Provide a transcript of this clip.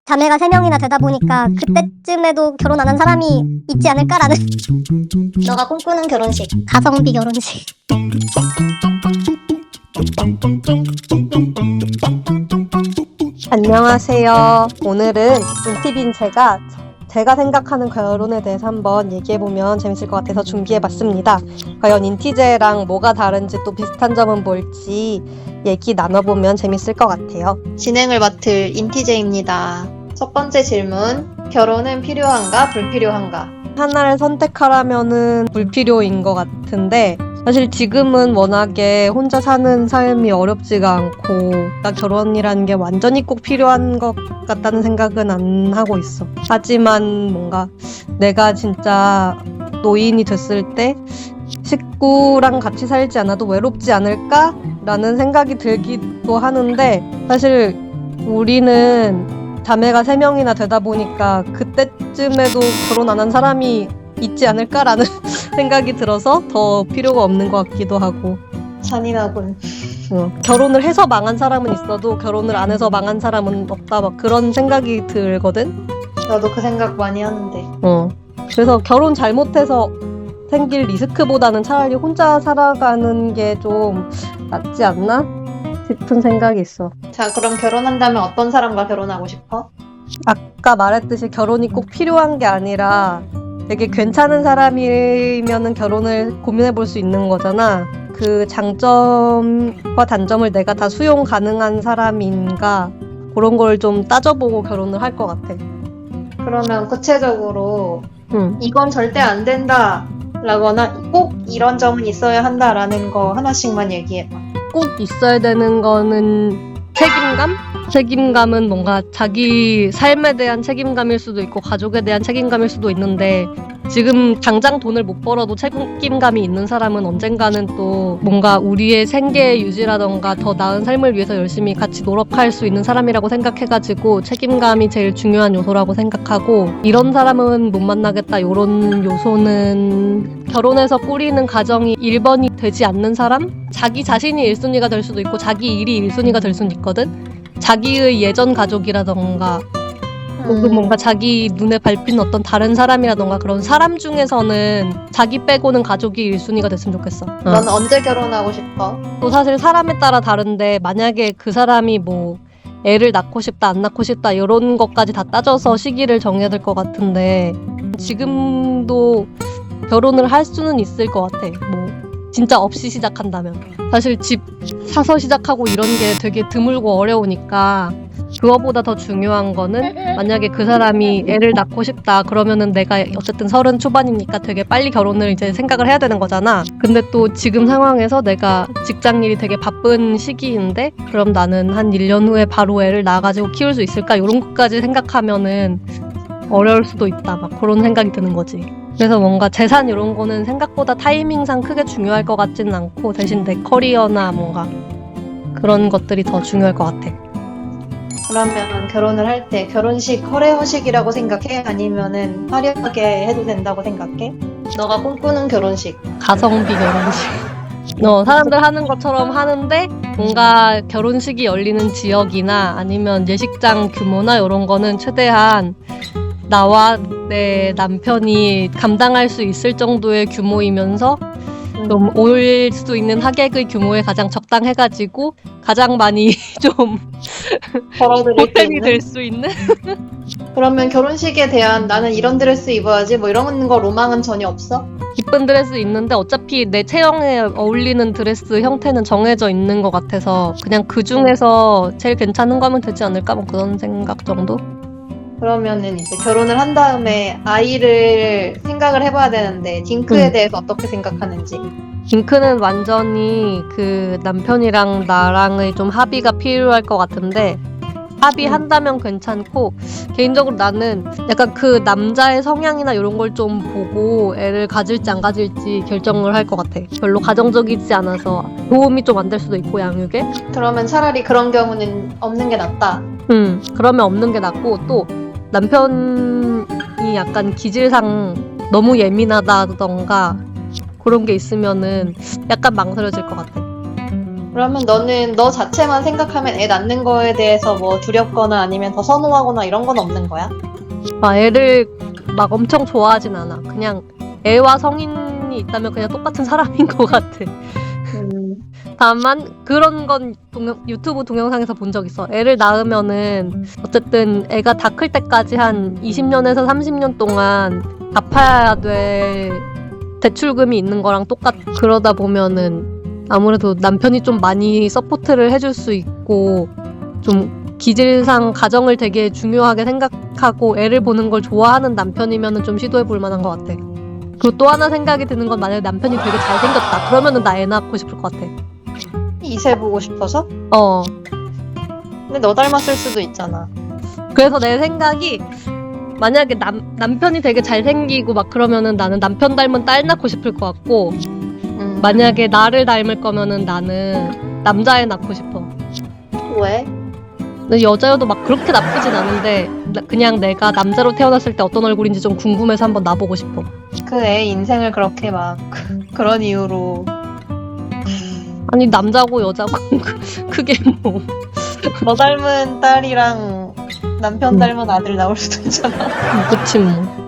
자매가 3명이나 되다 보니까 그때쯤에도 결혼 안 한 사람이 있지 않을까라는 너가 꿈꾸는 결혼식, 가성비 결혼식. 안녕하세요. 오늘은 인티빈 제가 생각하는 결혼에 대해서 한번 얘기해보면 재밌을 것 같아서 준비해봤습니다. 과연 인티제랑 뭐가 다른지 또 비슷한 점은 뭘지 얘기 나눠보면 재밌을 것 같아요. 진행을 맡을 인티제입니다. 첫 번째 질문, 결혼은 필요한가 불필요한가? 하나를 선택하라면은 불필요인 것 같은데 사실 지금은 워낙에 혼자 사는 삶이 어렵지가 않고 결혼이라는 게 완전히 꼭 필요한 것 같다는 생각은 안 하고 있어. 하지만 뭔가 내가 진짜 노인이 됐을 때 식구랑 같이 살지 않아도 외롭지 않을까라는 생각이 들기도 하는데 사실 우리는 자매가 3명이나 되다 보니까 그때쯤에도 결혼 안 한 사람이 있지 않을까라는 생각이 들어서 더 필요가 없는 것 같기도 하고. 잔인하군. 결혼을 해서 망한 사람은 있어도 결혼을 안 해서 망한 사람은 없다 막 그런 생각이 들거든. 나도 그 생각 많이 하는데. 그래서 결혼 잘못해서 생길 리스크보다는 차라리 혼자 살아가는 게 좀 낫지 않나 싶은 생각이 있어. 자, 그럼 결혼한다면 어떤 사람과 결혼하고 싶어? 아까 말했듯이 결혼이 꼭 필요한 게 아니라 되게 괜찮은 사람이면은 결혼을 고민해 볼 수 있는 거잖아. 그 장점과 단점을 내가 다 수용 가능한 사람인가 그런 걸 좀 따져보고 결혼을 할 것 같아. 그러면 구체적으로 응. 이건 절대 안 된다 라거나 꼭 이런 점은 있어야 한다라는 거 하나씩만 얘기해봐. 꼭 있어야 되는 거는 책임감? 책임감은 뭔가 자기 삶에 대한 책임감일 수도 있고 가족에 대한 책임감일 수도 있는데 지금 당장 돈을 못 벌어도 책임감이 있는 사람은 언젠가는 또 뭔가 우리의 생계 유지라던가 더 나은 삶을 위해서 열심히 같이 노력할 수 있는 사람이라고 생각해가지고 책임감이 제일 중요한 요소라고 생각하고 이런 사람은 못 만나겠다 이런 요소는 결혼해서 꾸리는 가정이 1번이 되지 않는 사람? 자기 자신이 1순위가 될 수도 있고 자기 일이 1순위가 될 수는 있거든? 자기의 예전 가족이라던가 혹은 뭔가 자기 눈에 밟힌 어떤 다른 사람이라던가 그런 사람 중에서는 자기 빼고는 가족이 1순위가 됐으면 좋겠어. 넌 언제 결혼하고 싶어? 또 사실 사람에 따라 다른데 만약에 그 사람이 뭐 애를 낳고 싶다 안 낳고 싶다 이런 것까지 다 따져서 시기를 정해야 될 것 같은데 지금도 결혼을 할 수는 있을 것 같아. 뭐 진짜 없이 시작한다면 사실 집 사서 시작하고 이런 게 되게 드물고 어려우니까 그거보다 더 중요한 거는 만약에 그 사람이 애를 낳고 싶다 그러면은 내가 어쨌든 30 초반이니까 되게 빨리 결혼을 이제 생각을 해야 되는 거잖아. 근데 또 지금 상황에서 내가 직장일이 되게 바쁜 시기인데 그럼 나는 한 1년 후에 바로 애를 낳아가지고 키울 수 있을까 이런 것까지 생각하면은 어려울 수도 있다 막 그런 생각이 드는 거지. 그래서 뭔가 재산 이런 거는 생각보다 타이밍상 크게 중요할 것 같지는 않고 대신 내 커리어나 뭔가 그런 것들이 더 중요할 것 같아. 그러면 결혼을 할 때 결혼식 허례허식이라고 생각해? 아니면은 화려하게 해도 된다고 생각해? 너가 꿈꾸는 결혼식. 가성비 결혼식. 사람들 하는 것처럼 하는데 뭔가 결혼식이 열리는 지역이나 아니면 예식장 규모나 이런 거는 최대한 나와 내 남편이 감당할 수 있을 정도의 규모이면서 좀 올 수 있는 하객의 규모에 가장 적당해가지고 가장 많이 좀 벌어들일 수 보탬이 있는? 될 수 있는? 그러면 결혼식에 대한 나는 이런 드레스 입어야지 뭐 이런 거 로망은 전혀 없어? 이쁜 드레스 있는데 어차피 내 체형에 어울리는 드레스 형태는 정해져 있는 것 같아서 그냥 그 중에서 제일 괜찮은 거면 되지 않을까? 뭐 그런 생각 정도? 그러면은 이제 결혼을 한 다음에 아이를 생각을 해봐야 되는데 딩크에 대해서 어떻게 생각하는지. 딩크는 완전히 그 남편이랑 나랑의 좀 합의가 필요할 것 같은데 합의한다면 괜찮고 개인적으로 나는 약간 그 남자의 성향이나 이런 걸 좀 보고 애를 가질지 안 가질지 결정을 할 것 같아. 별로 가정적이지 않아서 도움이 좀 안 될 수도 있고 양육에. 그러면 차라리 그런 경우는 없는 게 낫다. 그러면 없는 게 낫고 또 남편이 약간 기질상 너무 예민하다던가 그런 게 있으면은 약간 망설여질 것 같아. 그러면 너는 너 자체만 생각하면 애 낳는 거에 대해서 뭐 두렵거나 아니면 더 선호하거나 이런 건 없는 거야? 막 애를 막 엄청 좋아하진 않아. 그냥 애와 성인이 있다면 그냥 똑같은 사람인 것 같아. 다만 그런 건 유튜브 동영상에서 본 적 있어. 애를 낳으면은 어쨌든 애가 다 클 때까지 한 20년에서 30년 동안 갚아야 될 대출금이 있는 거랑 그러다 보면은 아무래도 남편이 좀 많이 서포트를 해줄 수 있고 좀 기질상 가정을 되게 중요하게 생각하고 애를 보는 걸 좋아하는 남편이면은 좀 시도해 볼 만한 것 같아. 그리고 또 하나 생각이 드는 건 만약에 남편이 되게 잘생겼다. 그러면은 나 애 낳고 싶을 것 같아. 이세 보고 싶어서? 어. 근데 너 닮았을 수도 있잖아. 그래서 내 생각이 만약에 남편이 되게 잘생기고 막 그러면은 나는 남편 닮은 딸 낳고 싶을 것 같고 만약에 나를 닮을 거면은 나는 남자애 낳고 싶어. 왜? 근데 여자여도 막 그렇게 나쁘진 않은데 그냥 내가 남자로 태어났을 때 어떤 얼굴인지 좀 궁금해서 한번 나보고 싶어. 그 애 인생을 그렇게 막 그런 이유로 아니 남자고 여자고 그게 뭐. 너 닮은 딸이랑 남편 닮은 아들 나올 수도 있잖아. 그치 뭐.